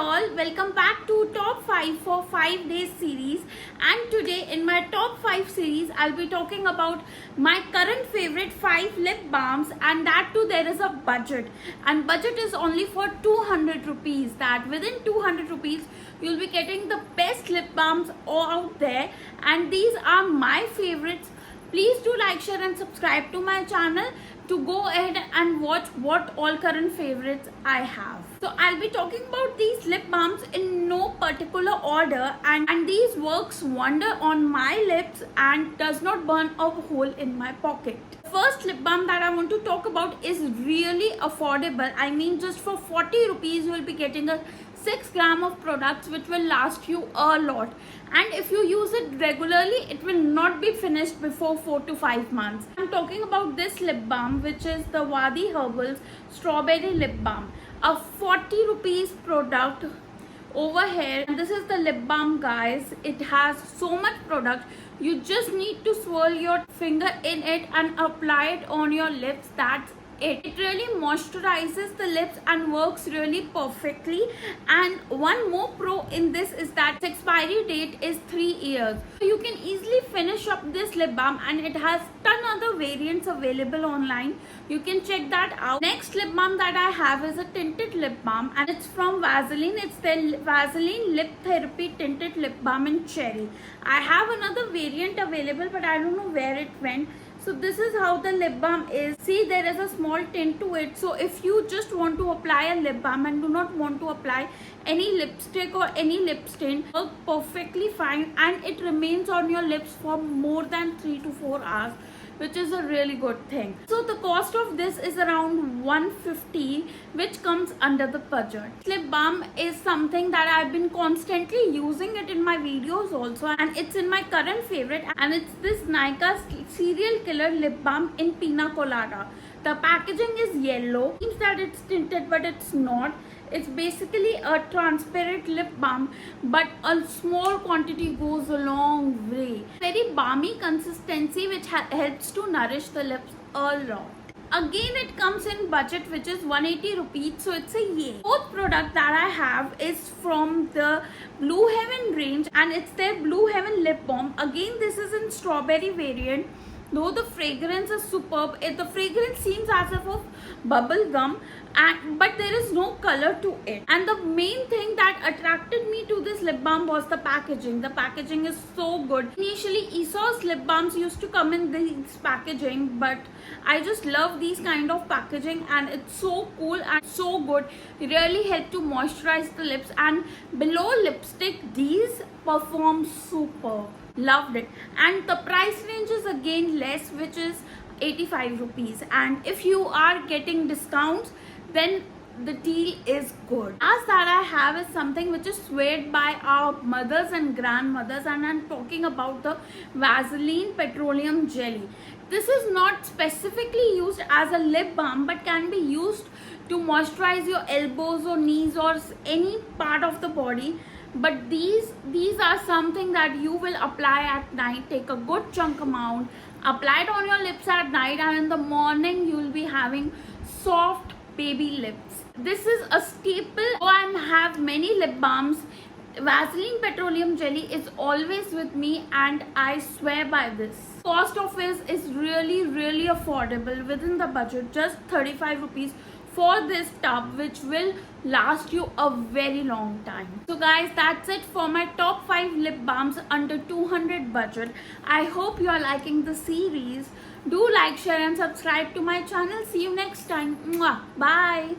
all, welcome back to top 5 for 5 days series. And today in my top 5 series I'll be talking about my current favorite 5 lip balms, and that too there is a budget, and budget is only for 200 rupees. That within 200 rupees you'll be getting the best lip balms all out there, and these are my favorites. Please do like, share and subscribe to my channel to go ahead and watch what all current favorites I have. So I'll be talking about these lip balms in no particular order, and these works wonder on my lips and does not burn a hole in my pocket. The first lip balm that I want to talk about is really affordable. I mean, just for 40 rupees you will be getting a 6 gram of products which will last you a lot, and if you use it regularly it will not be finished before 4 to 5 months. I'm talking about this lip balm, which is the Wadi Herbals Strawberry Lip Balm, a 40 rupees product over here. And this is the lip balm, guys. It has so much product, you just need to swirl your finger in it and apply it on your lips. That's it really moisturizes the lips and works really perfectly. And one more pro in this is that its expiry date is 3 years, so you can easily finish up this lip balm, and it has ton other variants available online. You can check that out. Next lip balm that I have is a tinted lip balm, and it's from Vaseline. It's the Vaseline Lip Therapy Tinted Lip Balm in Cherry. I have another variant available, but I don't know where it went. So this is how the lip balm is. See, there is a small tint to it. So if you just want to apply a lip balm and do not want to apply any lipstick or any lip stain, work perfectly fine, and it remains on your lips for more than 3 to 4 hours, which is a really good thing. So the cost of this is around 150, which comes under the budget. Lip balm is something that I've been constantly using it in my videos also, and it's in my current favorite, and it's this Nykaa Serial Killer Lip Balm in Pina Colada. The packaging is yellow. Seems that it's tinted, but it's not. It's basically a transparent lip balm, but a small quantity goes a long way. Very balmy consistency, which helps to nourish the lips a lot. Again, it comes in budget, which is 180 rupees, so it's a yay. Fourth product that I have is from the Blue Heaven range, and it's their Blue Heaven lip balm. Again, this is in strawberry variant. Though the fragrance is superb, the fragrance seems as if of bubble gum, but there is no color to it. And the main thing that attracted me to this lip balm was the packaging. The packaging is so good. Initially, ESOS lip balms used to come in this packaging, but I just love these kind of packaging, and it's so cool and so good. It really helps to moisturize the lips, and below lipstick, these perform super. Loved it. And the price range is again less, which is 85 rupees, and if you are getting discounts, then the deal is good. As that I have is something which is sweared by our mothers and grandmothers, and I'm talking about the Vaseline Petroleum Jelly. This is not specifically used as a lip balm, but can be used to moisturize your elbows or knees or any part of the body. But these are something that you will apply at night. Take a good chunk amount, apply it on your lips at night, and in the morning you will be having soft baby lips. This is a staple. So I have many lip balms. Vaseline Petroleum Jelly is always with me, and I swear by this. Cost of it is really affordable, within the budget, just 35 rupees for this tub, which will last you a very long time. So guys, that's it for my top 5 lip balms under 200 budget. I hope you are liking the series. Do like, share and subscribe to my channel. See you next time. Mwah. Bye.